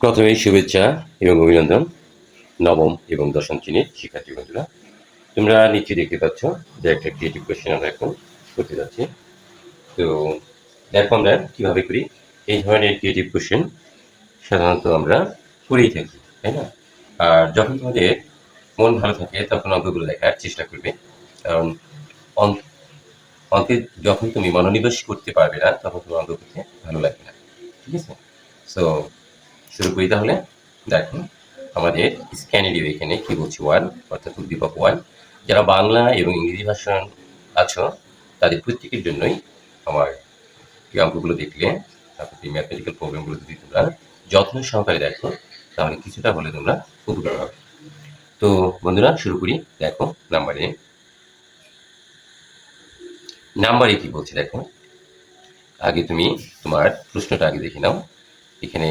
প্রথমেই শুভেচ্ছা এবং অভিনন্দন নবম এবং দশম শ্রেণীর শিক্ষার্থী বন্ধুরা। তোমরা নিশ্চয়ই দেখতে পাচ্ছ যে একটা ক্রিয়েটিভ কোয়েশ্চেন আমরা এখন করতে যাচ্ছি। তো দেখো আমরা কীভাবে করি। এই ধরনের ক্রিয়েটিভ কোয়েশ্চেন সাধারণত আমরা করেই থাকি, তাই না? আর যখন তোমাদের মন ভালো থাকে তখন অঙ্কগুলো দেখার চেষ্টা করবে, কারণ অঙ্কে যখন তুমি মনোনিবেশ করতে পারবে না তখন তোমার অঙ্ক করতে ভালো লাগবে না। ঠিক আছে? সো শুরু করি তাহলে। দেখো আমাদের স্ক্যানারিও এখানে কি বলছি ওয়ান, অর্থাৎ উদ্দীপক ওয়ান। যারা বাংলা এবং ইংরেজি ভাষা আছো তাদের প্রত্যেকের জন্যই আমার এই অঙ্কগুলো দেখলে, তারপর এই ম্যাথমেটিক্যাল প্রবলেমগুলো যদি তোমরা যত্ন সহকারে দেখো তাহলে কিছুটা হলে তোমরা উপকার হবে। তো বন্ধুরা শুরু করি। দেখো নাম্বারে কি বলছে দেখো। আগে তুমি তোমার প্রশ্নটা আগে দেখে নাও। এখানে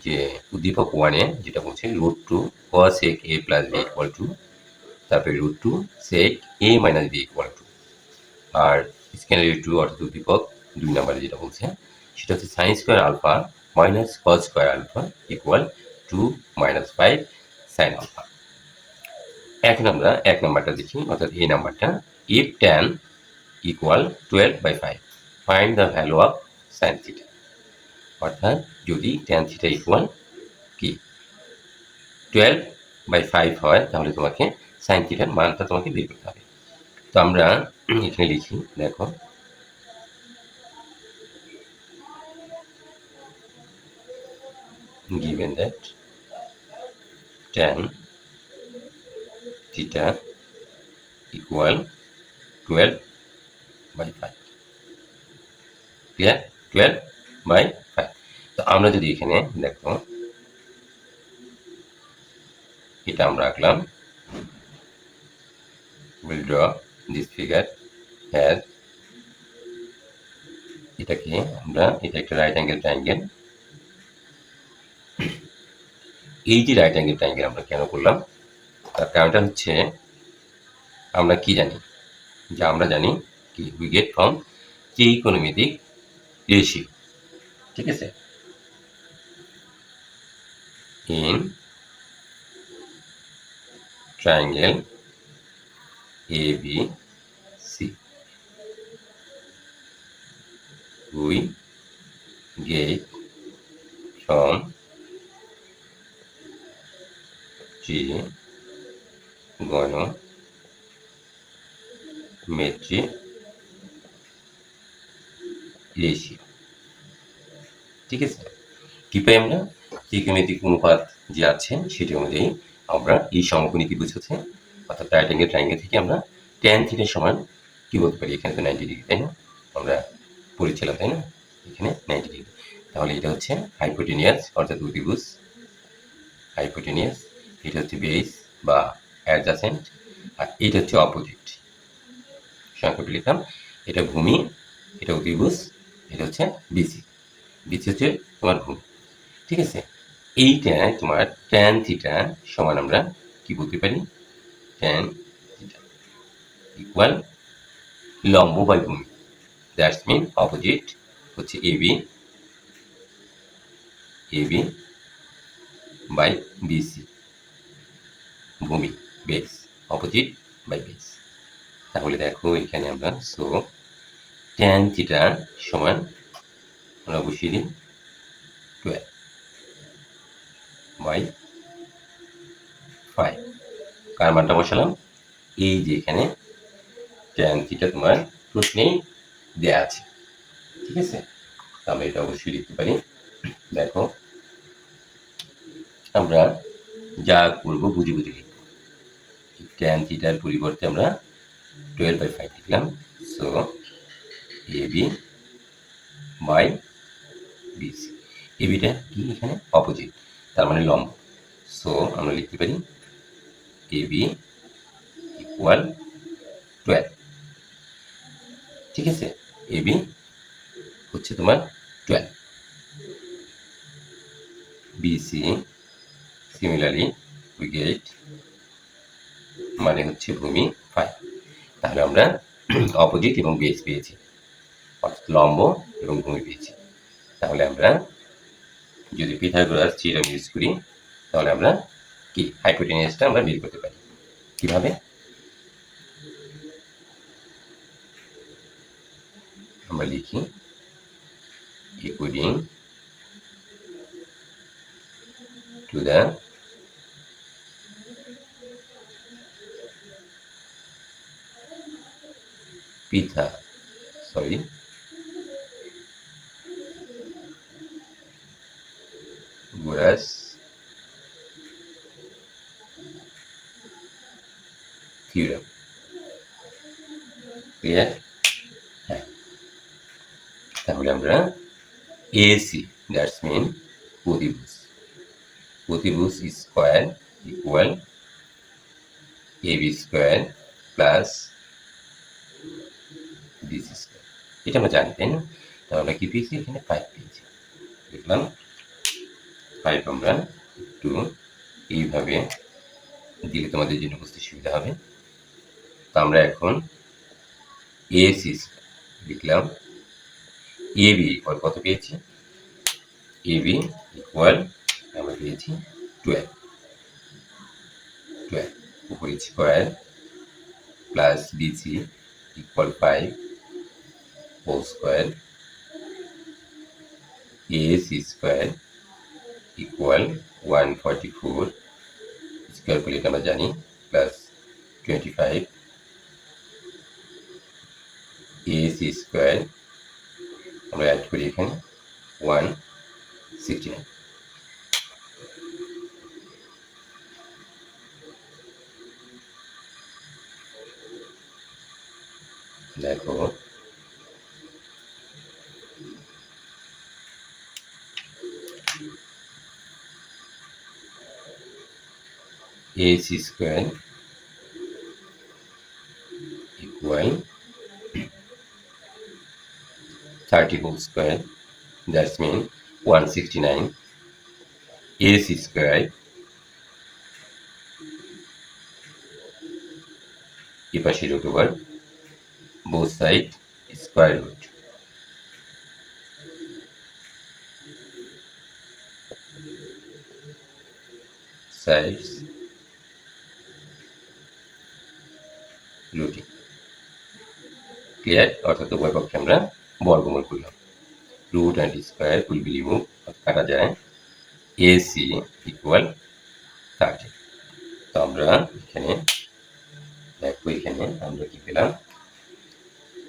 যে উদ্দীপক ওয়ানে যেটা বলছে √2 cos a plus b equal to, তারপরে √2 sec a minus b equal to, আর স্ক্যানারি 2 অর্থাৎ উদ্দীপক 2 নম্বরে যেটা বলছে সেটা হচ্ছে sine square alpha minus cos square alpha equal 2 minus 5 sine alpha. এখন আমরা এক নাম্বারটা দেখি, অর্থাৎ এই নাম্বারটা if tan equal 12/5 find the value of sine theta. অর্থাৎ যদি tan থিটা ইকুয়াল কি 12/5 হয় তাহলে তোমাকে সাইন থিটার মানটা তোমাকে বের করতে হবে। তো আমরা এখানে লিখি, দেখো given that tan theta equal 12/5, clear? 12/5। তো আমরা যদি এখানে দেখো এটা আমরা আঁকলাম, will draw this figure as, এটাকে আমরা, এটা একটা রাইট অ্যাঙ্গেল ট্রায়াঙ্গেল। এই যে রাইট অ্যাঙ্গেল ট্রায়াঙ্গেল আমরা কেন করলাম তার কারণটা হচ্ছে আমরা কি জানি, যে আমরা জানি কি উই গেট ফ্রম ত্রিকোণমিতিক রেশিও। ঠিক আছে? In triangle ABC we get from trigonometric ratio. ঠিক আছে? কি পাই আমরা? ত্রিকোণমিতিক অনুপাত যে আছে সেটি অনুযায়ী আমরা এই সমকোণী ত্রিভুজকে, অর্থাৎ রাইট অ্যাঙ্গেল ট্রায়াঙ্গেল থেকে আমরা ট্যান থিটা সমান কি বলতে পারি, এখানে তো 90 ডিগ্রি, তাই না? আমরা পড়েছিলাম, তাই না? এখানে 90 ডিগ্রি। তাহলে এটা হচ্ছে হাইপোটেনিয়াস অর্থাৎ অতিভুজ, হাইপোটেনিয়াস। এটা হচ্ছে বেস বা অ্যাডজাসেন্ট, আর এটা হচ্ছে অপোজিট। সংক্ষেপে লিখলাম, এটা ভূমি, এটা অতিভুজ, এটা হচ্ছে বিসি। বিসি হচ্ছে তোমার ভূমি। ঠিক আছে? এইটা তোমার ট্যান থিটা সমান আমরা কি বলতে পারি, ট্যান থিটা ইকুয়াল লম্ব বাই ভূমি, দ্যাটস মিন অপোজিট হচ্ছে এবি বাই বিসি, ভূমি বেস, অপোজিট বাই বেস। তাহলে দেখো এখানে আমরা সো ট্যান থিটা সমান আমরা বসিয়ে দিই 12/5। কার মানটা বসালাম? এই যে এখানে ট্যান থিটা তোমার প্রশ্নেই দেয়া আছে। ঠিক আছে? আমরা এটা অবশ্যই লিখতে পারি। দেখো আমরা যা করবো বুঝে বুঝে লিখব। ট্যান থিটার পরিবর্তে আমরা 12/5 লিখলাম। So AB by BC. এবিটা কি এখানে অপোজিট, তার মানে লম্ব। সো আমরা লিখতে পারি এবি ইকুয়াল 12। ঠিক আছে? এবি হচ্ছে তোমার 12, বিসি সিমিলারলি উই গেট মানে হচ্ছে ভূমি 5। তাহলে আমরা অপোজিট এবং বেস পেয়েছি, অর্থাৎ লম্ব এবং ভূমি পেয়েছি। তাহলে আমরা যদি পিথাগোরাস থিওরেম ইউজ করি তাহলে আমরা কি হাইপোটেনিয়াসটা আমরা বের করতে পারি। কিভাবে? আমরা লিখি according to the Pythagoras theorem. Clear? হ্যাঁ, তাহলে আমরা AC দ্যাটস মিন প্রতিভুজ square equal AB square plus BC square, এটা আমরা জানি, তাই না? তাহলে কি পেয়েছি? এখানে 5 পেয়েছি। দেখলাম 5 আমরা একটু এইভাবে দিলে তোমাদের জন্য বুঝতে সুবিধা হবে। তো আমরা এখন AC লিখলাম, AB ইকুয়াল কত পেয়েছি? AB ইকুয়াল আমরা পেয়েছি 12 উপর square plus BC equal 5 whole square, AC square equal 144 square করলে আমরা জানি প্লাস 25 AC স্কোয়ার আমরা অ্যাড করি এখানে 169। দেখো AC square equal 30 whole square, that means 169 AC square এপাশে root over both side square root, sides rooting. Clear? অর্থাৎ উভয় পক্ষে আমরা বর্গমূল করলাম। Root and square will be remove, কাটা যায়। AC equal 30। তো আমরা এখানে দেখো, এখানে আমরা কি পেলাম?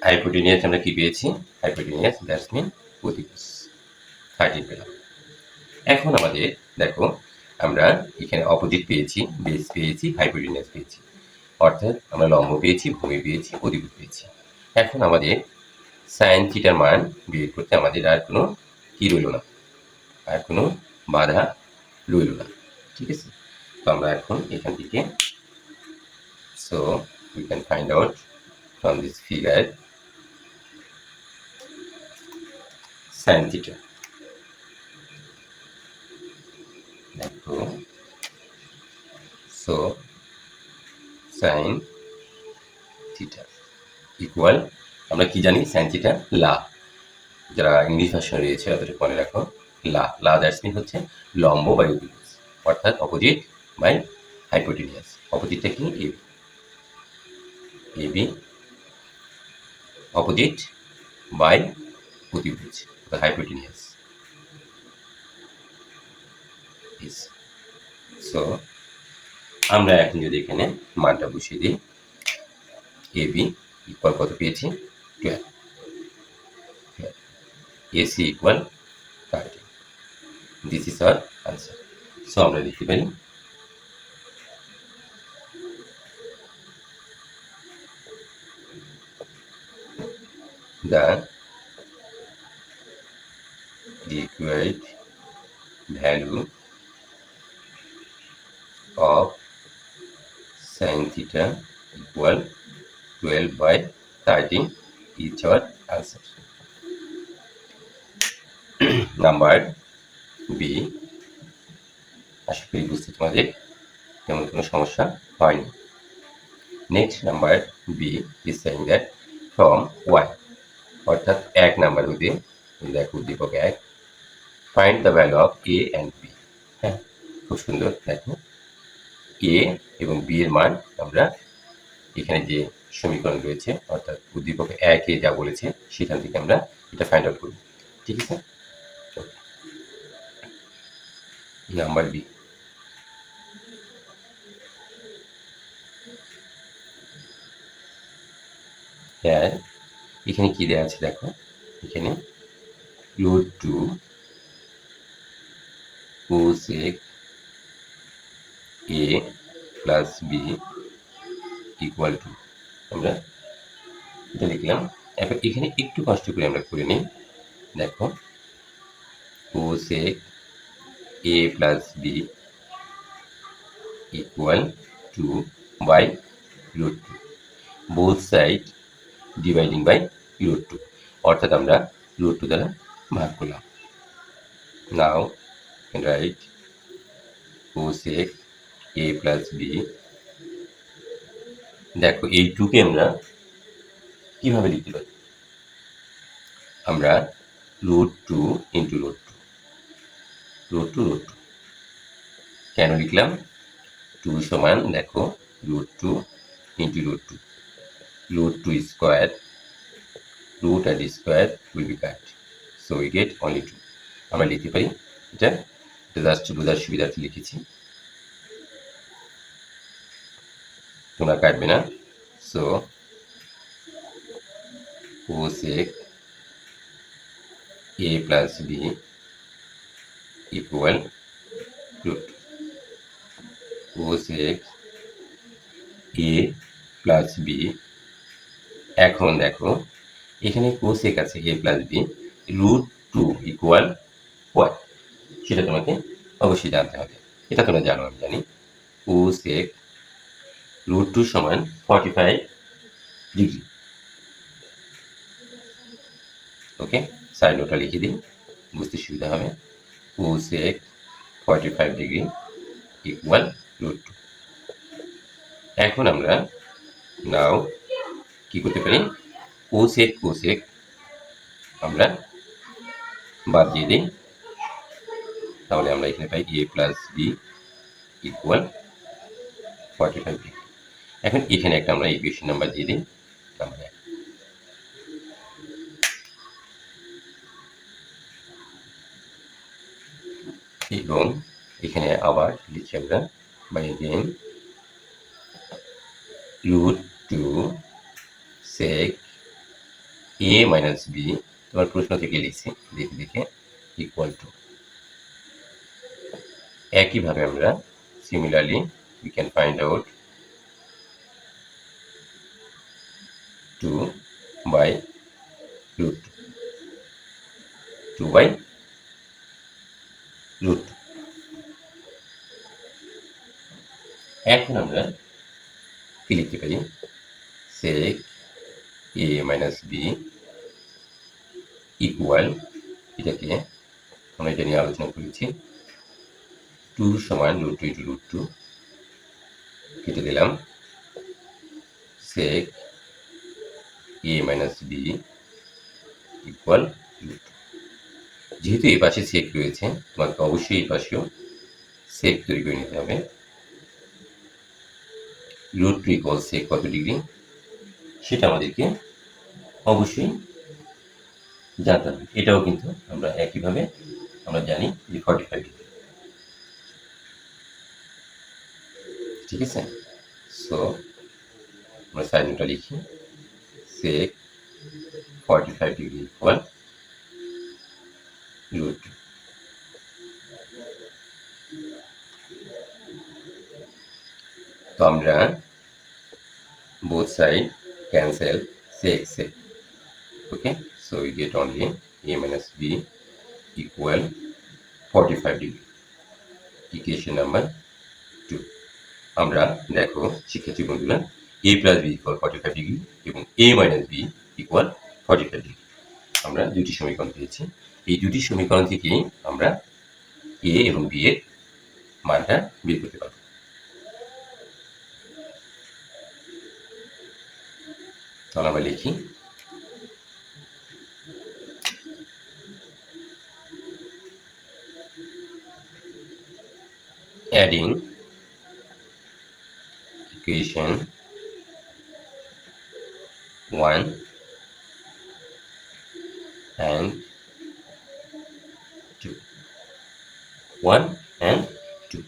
হাইপোটেনিয়াস আমরা কি পেয়েছি? হাইপোটেনিয়াস দ্যাটস মিন প্রতিভুজ 30 পেলাম। এখন আমাদের দেখো আমরা এখানে অপোজিট পেয়েছি, বেস পেয়েছি, হাইপোটেনিয়াস পেয়েছি, অর্থাৎ আমরা লম্ব পেয়েছি, ভূমি পেয়েছি, প্রতিভুজ পেয়েছি। এখন আমাদের সাইন থিটার মান বের করতে আমাদের আর কোনো কি রইল না, আর কোনো বাধা রইল না, ঠিক আছে? তো আমরা এখন এখান থেকে so we can find out from this figure sin theta. দেখো সো sin theta ইকুয়াল, আমরা কি জানি? sin theta লা, যারা ইংলিশ ভাষা রয়েছে তাদের মনে রাখো, লা দ্যাটস মিন হচ্ছে লম্ব বাই অতিভুজ, অর্থাৎ অপোজিট বাই হাইপোটেনিয়াস। অপোজিটটা কি? এবি অপোজিট বাই প্রতিভুজ, হাইপোটেনিয়াস। সো আমরা এখন যদি এখানে মানটা বসিয়ে দিই, এবি ইকুয়াল কত পেয়েছি? 12, AC equal 30। This is our answer. So আমরা লিখতে পারি the required value of sin theta equal 12/30 is our answer. Number B, আশা করি বুঝতে তোমাদের তেমন কোনো সমস্যা হয়নি। Next number B is saying that from Y, অর্থাৎ 1 নাম্বার হতে দেখো উদ্দীপক 1, find the value of A and B. হ্যাঁ, খুব সুন্দর। দেখো এ এবং বি এর মান আমরা এখানে যে সমীকরণ রয়েছে অর্থাৎ উদ্দীপক ১ এ যা বলেছে সেখান থেকে আমরা এটা ফাইন্ড আউট করব। ঠিক আছে, নাম্বার বি। হ্যাঁ, এখানে কি দেওয়া আছে দেখো, এখানে √2 cosec a plus B equal to, আমরা এটা লিখলাম। এখন এখানে একটু কষ্ট করে আমরা করে নিই। দেখো cosec a plus B equal to by √2, both side dividing by √2, অর্থাৎ আমরা √2 দ্বারা ভাগ করলাম। Now write cosec a plus B. দেখো এই 2 কে আমরা কিভাবে লিখতে পারি? আমরা √2 ইন্টু √2 কেন লিখলাম? 2 সমান দেখো √2 into √2 square, root and square will be cut, so we get only 2. আমরা লিখতে পারি এটা জাস্ট বোঝার সুবিধার্থে লিখেছি, তোমরা কাটবে না। So cosec a plus B equal √2, cosec a plus B. এখন দেখো এখানে cosec আছে a plus B, √2 equal what সেটা তোমাকে অবশ্যই জানতে হবে। এটা তোমরা জানো, আমি জানি। cosec √2 সমান 45 ডিগ্রি। ওকে, সাইড নোটটা লিখে দিই, বুঝতে সুবিধা হবে। cosec 45 degree equal √2। এখন আমরা নাও কি করতে পারি? cosec আমরা বাদ দিয়ে দিই, তাহলে আমরা এখানে পাই a plus B equal 45 degree. এখন এখানে একটা আমরা ইকুয়েশন নাম্বার দিয়ে দিই, নাম্বার 1। এবং এখানে আবার লিখি আমরা by again √2 sec a minus B, তোমার প্রশ্ন থেকে লিখছি দেখে দেখে, ইকুয়াল টু, একইভাবে আমরা similarly we can find out 2 by √2, 2 by √2। এখন আমরা কি লিখতে পারি? sec a minus B equal, এটাকে আমরা এটা নিয়ে আলোচনা করেছি, 2 সমান √2 ইন্টু √2 কেটে দিলাম, sec a minus B equal √2। যেহেতু এই পাশে সেক রয়েছে, তোমাকে অবশ্যই এই পাশেও সেক তৈরি করে নিতে হবে। √2 ইকুয়াল সেক কত ডিগ্রি সেটা আমাদেরকে অবশ্যই জানতে হবে। এটাও কিন্তু আমরা একইভাবে আমরা জানি যে 45 ডিগ্রি। ঠিক আছে, সো আমরা সাইড নোটটা লিখি, sec 45 ডিগ্রি ইকুয়াল √2। তো আমরা both side cancel sec sec, okay, so we get only a minus b equal 45 degree, equation number 2। আমরা দেখো শিক্ষার্থী বন্ধুরা, a plus b equal 45 degree এবং a minus b equal 45 degree আমরা দুটি সমীকরণ পেয়েছি। এই দুটি সমীকরণ থেকে আমরা a এবং b এর মানটা বের করতে পারব। তাহলে আমরা লিখি adding equation 1 and 2, 1 and 2,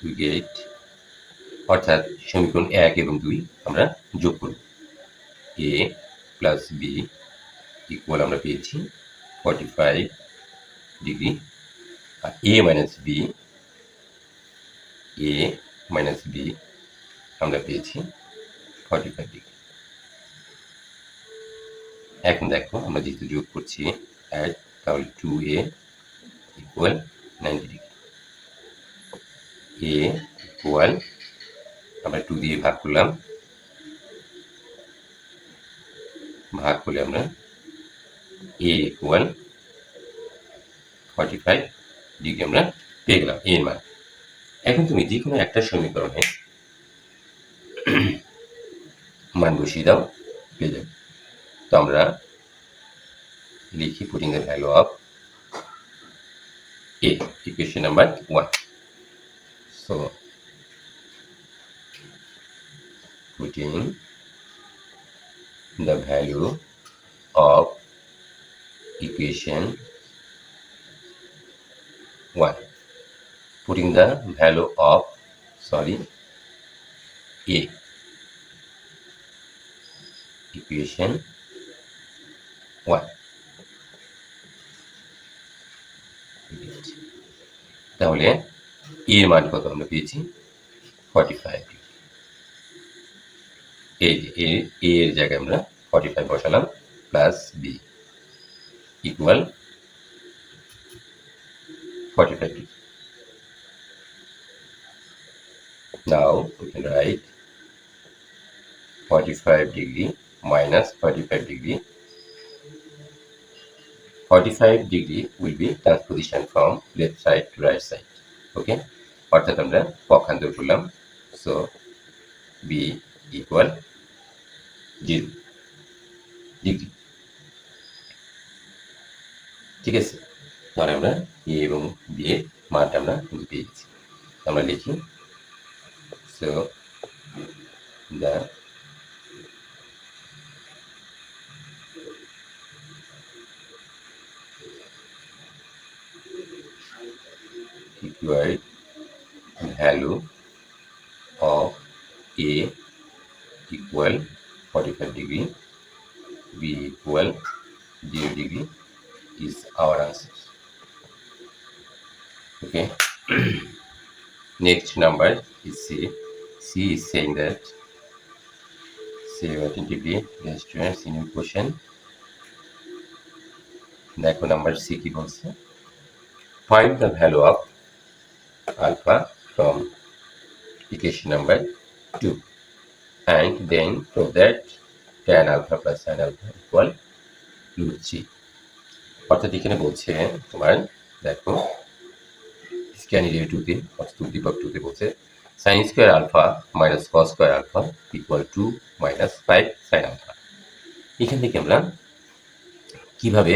we get, অর্থাৎ সমীকরণ 1 এবং 2 আমরা যোগ করব। a প্লাস b ইকুয়াল আমরা পেয়েছি 45 ডিগ্রি, আর a মাইনাস b আমরা পেয়েছি 45 ডিগ্রি। এখন দেখো আমরা যেহেতু যোগ করছি অ্যাড, তাহলে 2a equal 90 degree, a equal আমরা 2 দিয়ে ভাগ করলাম, ভাগ করলে আমরা a ইকুয়াল 45 ডিগ্রি আমরা পেয়ে গেলাম এর মান। এখন তুমি যে কোনো একটা সমীকরণে মান বসিয়ে দাও, পেয়ে যাবে। তো আমরা লিখি putting the value of a, equation number 1. So putting the value of equation 1, putting the value of a, equation 1. তাহলে এর মান কত আমরা পেয়েছি 45 ডিগ্রি। এই যে a এর জায়গায় আমরা 45 বসালাম, plus b equal 45 degree. Now we can write 45 degree minus 45 degree. 45 degree will be transposition from left side to right side. Okay, অর্থাৎ আমরা পক্ষান্তর করলাম। So b equal 0 degree. ঠিক আছে, তাহলে আমরা a এবং b এর মানটা আমরা পেয়ে গেছি। আমরা লিখি so the required value of a equal 45 degree, b equal 0 degree is our answer. Okay. Next number is c. C is saying that say attentively the students in your question. দেখো number c কি বলছে, find the value of alpha from equation number 2 and then prove that tan alpha plus sin alpha equal root c. অর্থাৎ এখানে বলছে তোমার দেখো স্ক্যানিডিয়া 2 তে অর্থাৎ উদ্দীপক 2 তে বলছে sin square alpha minus cos square alpha equal 2 minus 5 sin alpha. এখান থেকে আমরা কিভাবে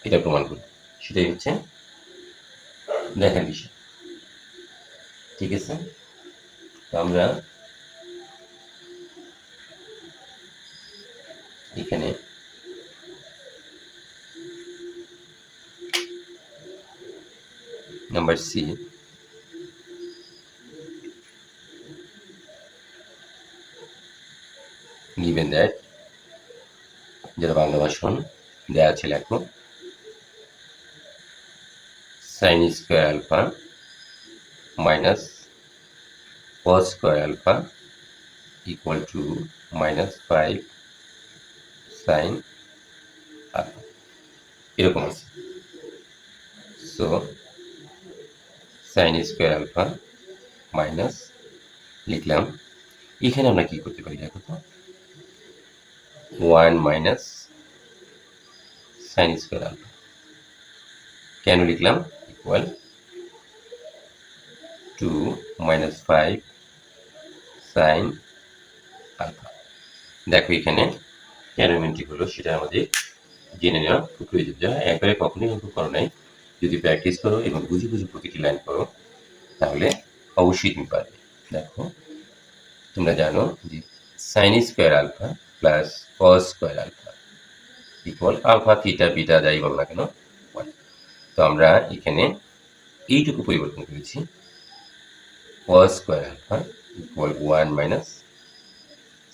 এটা প্রমাণ করব সেটাই হচ্ছে দেখার বিষয়। ঠিক আছে, তো আমরা এখানে নাম্বার সি given that, যেটা বাংলা ভাষণ দেওয়া আছে লেখো sin square alpha minus cos square alpha equal to minus 5 sin alpha, এরকম আছে। So sin square alpha minus লিখলাম, এখানে আমরা কি করতে পারি দেখো তো 1 মাইনাস sin স্কয়ার আলফা কেন লিখলাম ইকুয়াল 2 মাইনাস 5 sin আলফা। দেখো এখানে কেন মিনটি হলো সেটা আমাদের জেনে নেওয়া খুব প্রয়োজন। যারা একবারে কখনোই অঙ্ক করো নাই, যদি প্র্যাকটিস করো এবং বুঝে বুঝে প্রতিটি লাইন করো, তাহলে অবশ্যই তুমি পারবে। দেখো, তোমরা জানো যে sine square alpha plus cos square alpha equal alpha theta beta যাই বলো না কেন 1। তো আমরা এখানে এইটুকু পরিবর্তন করেছি, cos square alpha equal 1 minus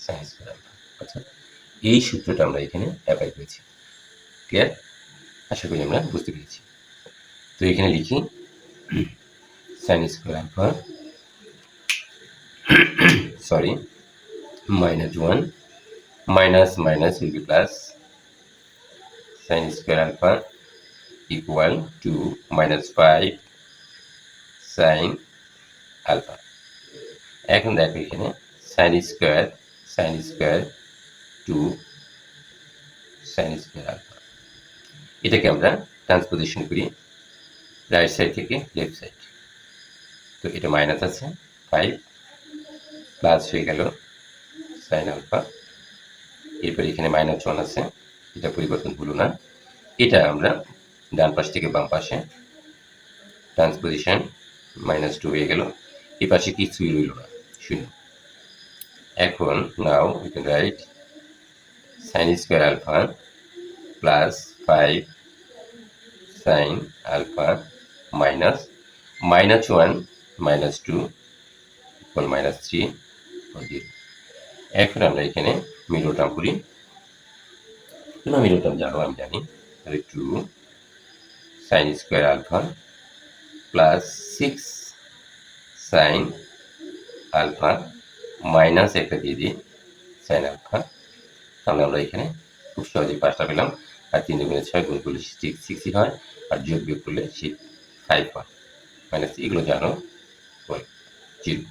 sine square alpha. আচ্ছা, এই সূত্রটা আমরা এখানে অ্যাপ্লাই করেছি। ক্লিয়ার? আশা করি আমরা বুঝতে পেরেছি। তো এখানে লিখি sine square alpha sorry minus 1 minus minus will be plus sin square alpha equal to minus 5 sin alpha। এখন দেখো এখানে sin square 2 sin square alpha, এটাকে আমরা ট্রান্সপোজিশন করি রাইট সাইড থেকে লেফট সাইড। তো এটা মাইনাস আছে 5 প্লাস হয়ে গেল sin alpha, এরপর এখানে মাইনাস 1 আছে, এটা পরিবর্তন হলো না। এটা আমরা ডান পাশ থেকে বাম পাশে ট্রান্সপোজিশন -2 হয়ে গেল, এই পাশে কিছুই রইল না, শূন্য। এখন now we can write sine square alpha plus 5 sine alpha minus -1 -2 equal -3 ও 0। এখন আমরা এখানে মিডল টার্ম করি। তোমরা মিডল টার্ম জানো, আমি জানি। তাহলে 2 sine square alpha plus 6 sine alpha minus একটা দিয়ে দিই সাইন আলফা। তাহলে আমরা এখানে খুব সহজেই 5টা পেলাম। আর 3 গুণে 6 গুণ করলে 6ই হয়, আর যোগ বিয়োগ করলে 5 হয়। মাইনাস এগুলো জানো 0।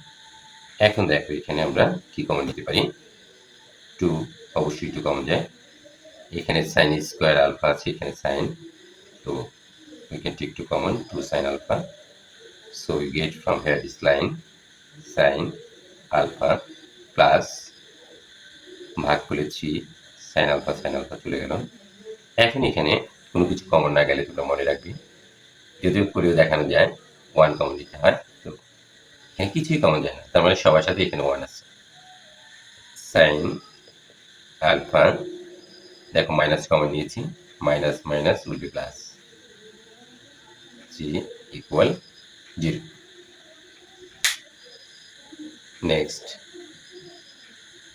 এখন দেখো এখানে আমরা কি কমন নিতে পারি, 2 অবশ্যই 2 কমন যায়। এখানে সাইন স্কোয়ার আলফা আছে, এখানে সাইন, তো we can take 2 common, 2 sin alpha. So we get from here this line sin alpha plus ভাগ করলে 3 sin alpha চলে গেল। এখন এখানে কোনো কিছু কমন না গেলে তোমরা মনে রাখবে, যদিও করেও দেখানো যায় 1 কমন দিতে হয়, তো এখানে কিছুই কমন যায় না, তার মানে সবার সাথে এখানে 1 আছে। sin alpha দেখো মাইনাস কমন নিয়েছি, minus minus will be plus, equal 0. Next,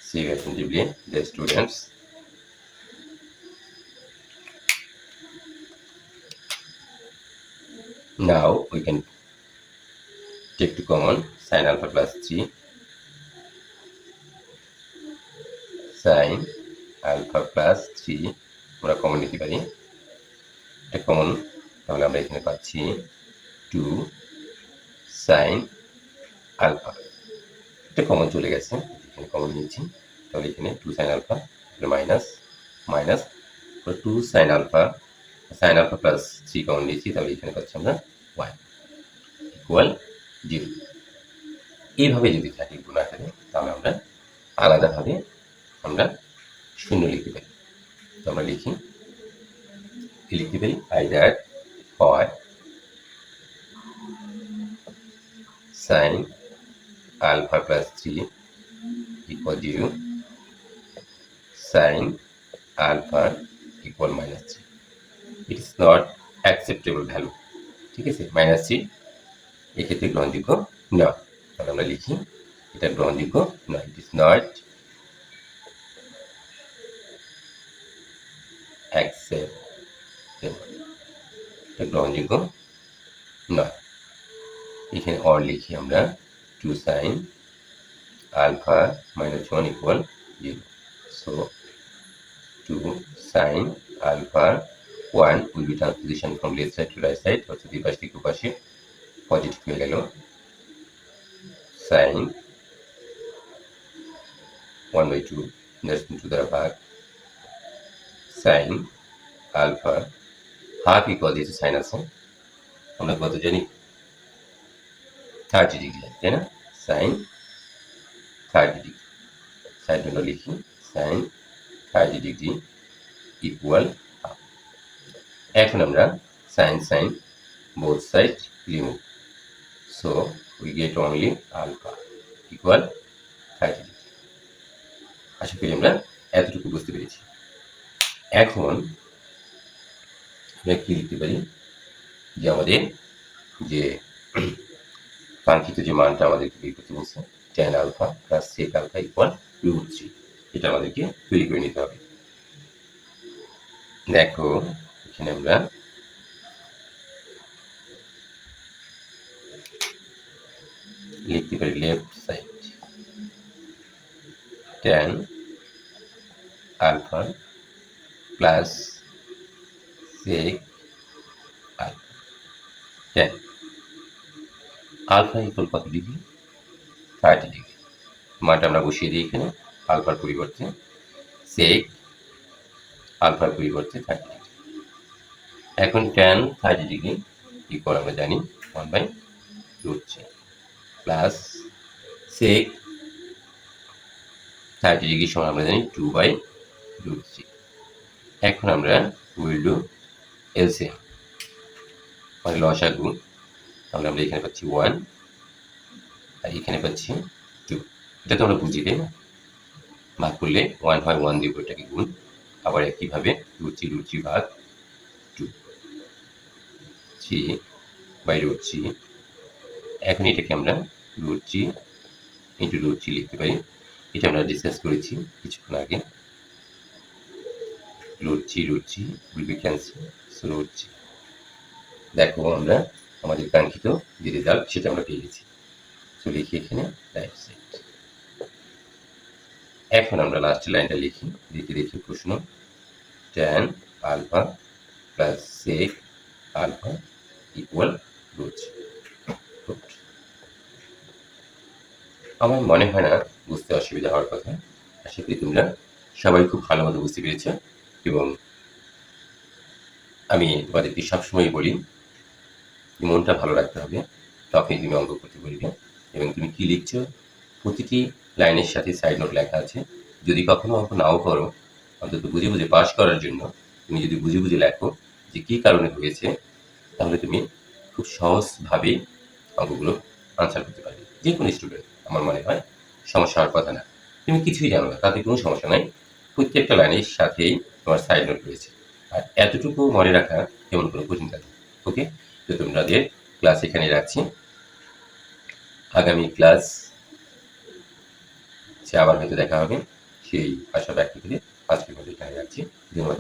see attentively the students. Now we can take 2 common, sin alpha plus 3 sin alpha plus 3 আমরা কমন নিতে পারি, এটা কমন। তাহলে আমরা এখানে পাচ্ছি 2 sin alpha, এটা কমন চলে গেছে, এখানে কমন নিয়েছি। তাহলে এখানে 2 sin alpha minus minus 2 sin alpha plus 3 common নিয়েছি, তাহলে এখানে পাচ্ছি আমরা 1 ইকুয়াল 0। এইভাবে যদি থাকে গুণ আকারে, তাহলে আমরা আলাদাভাবে আমরা শূন্য লিখতে পারি। তো আমরা লিখতে পারি আইদার হয় sin alpha plus 3 equal 0, sin alpha equal -3. It is not acceptable value, ঠিক আছে, -3 এক্ষেত্রে গ্রহণযোগ্য নয়। তাহলে আমরা লিখি এটা গ্রহণযোগ্য নয়, ইট ইজ নট acceptable, এটা গ্রহণযোগ্য নয়। এখানে অর লিখি আমরা 2 sin alpha -1 equal 0. So 2 sin alpha 1 will be transposition from left side to right side, অর্থাৎ এই পাশ থেকে ওপাশে পজিটিভ হয়ে গেল। sin 1/2 2 দ্বারা ভাগ sin alpha হাফ ইকুয়াল দিয়েছে সাইন আছে, আমরা কত জানি 30 ডিগ্রি, তাই না, সাইন 30 ডিগ্রি, সাইড জন্য লিখি সাইন 30 ডিগ্রি ইকুয়াল হাফ। এখন আমরা sin both sides remove, so we get only alpha equal 30 degree. আশা করি আমরা এতটুকু বুঝতে পেরেছি। এখন আমরা কি লিখতে পারি যে আমাদের যে কাঙ্ক্ষিত যে মানটা আমাদেরকে বের করতে বলছে tan alpha plus sec alpha equal √3, এটা আমাদেরকে তৈরি করে নিতে হবে। দেখো এখানে আমরা লিখতে পারি left side tan alpha plus sec alpha, tan alpha equal কত ডিগ্রি? 30 ডিগ্রি। মানটা আমরা বসিয়ে দিই এখানে, আলফার পরিবর্তে sec আলফার পরিবর্তে 30 ডিগ্রি। এখন tan 30 ডিগ্রি ইকুয়াল আমরা জানি 1/√3 প্লাস sec 30 ডিগ্রি সমান আমরা জানি 2/√3। এখন আমরা উইল ডু এলসিএম মানে লসাগু, তাহলে আমরা এখানে পাচ্ছি 1 আর এখানে পাচ্ছি 2। এটা তো আমরা বুঝি, তাই না? ভাগ করলে 1 হয়, 1 দিয়ে এটাকে গুণ, আবার একইভাবে √3 ভাগ 2, 3/√3। এখন এটাকে আমরা √3 ইন্টু √3 লিখতে পারি। এটা আমরা ডিসকাস করেছি কিছুক্ষণ আগে। √3 will be cancelled, so √3। দেখো আমরা আমাদের কাঙ্ক্ষিত যে রেজাল্ট সেটা আমরা পেয়ে গেছি। তো লিখি এখানে রাইট সাইড। এখন আমরা লাস্ট লাইনটা লিখি, দেখি প্রশ্ন tan alpha plus sec alpha equal √3। আমার মনে হয় না বুঝতে অসুবিধা হওয়ার কথা। আশা করি তোমরা সবাই খুব ভালো মতো বুঝতে পেরেছ, এবং আমি তোমাদেরকে সবসময় বলি মনটা ভালো রাখতে হবে, তখনই তুমি অঙ্ক করতে পারবে। এবং তুমি কি লিখছো প্রতিটি লাইনের সাথে সাইড নোট লেখা আছে। যদি কখনো অঙ্ক নাও করো, অন্তত বুঝে বুঝে পাস করার জন্য তুমি যদি বুঝে বুঝে লেখো যে কী কারণে হয়েছে, তাহলে তুমি খুব সহজভাবেই অঙ্কগুলো আনসার করতে পারবে। যে কোনো স্টুডেন্ট আমার মনে হয় সমস্যা হওয়ার কথা না। তুমি কিছুই জানো না, তাতে কোনো সমস্যা নাই। প্রত্যেকটা লাইনের সাথেই তোমার সাইড নোট রয়েছে, আর এতটুকু মনে রাখা তেমন কোনো কঠিন কাজ। ওকে, তো তোমাদের ক্লাস এখানে রাখছি। আগামী ক্লাস আবার হয়তো দেখা হবে, সেই আশা ব্যক্ত করে আজকের মধ্যে এখানে রাখছি। ধন্যবাদ।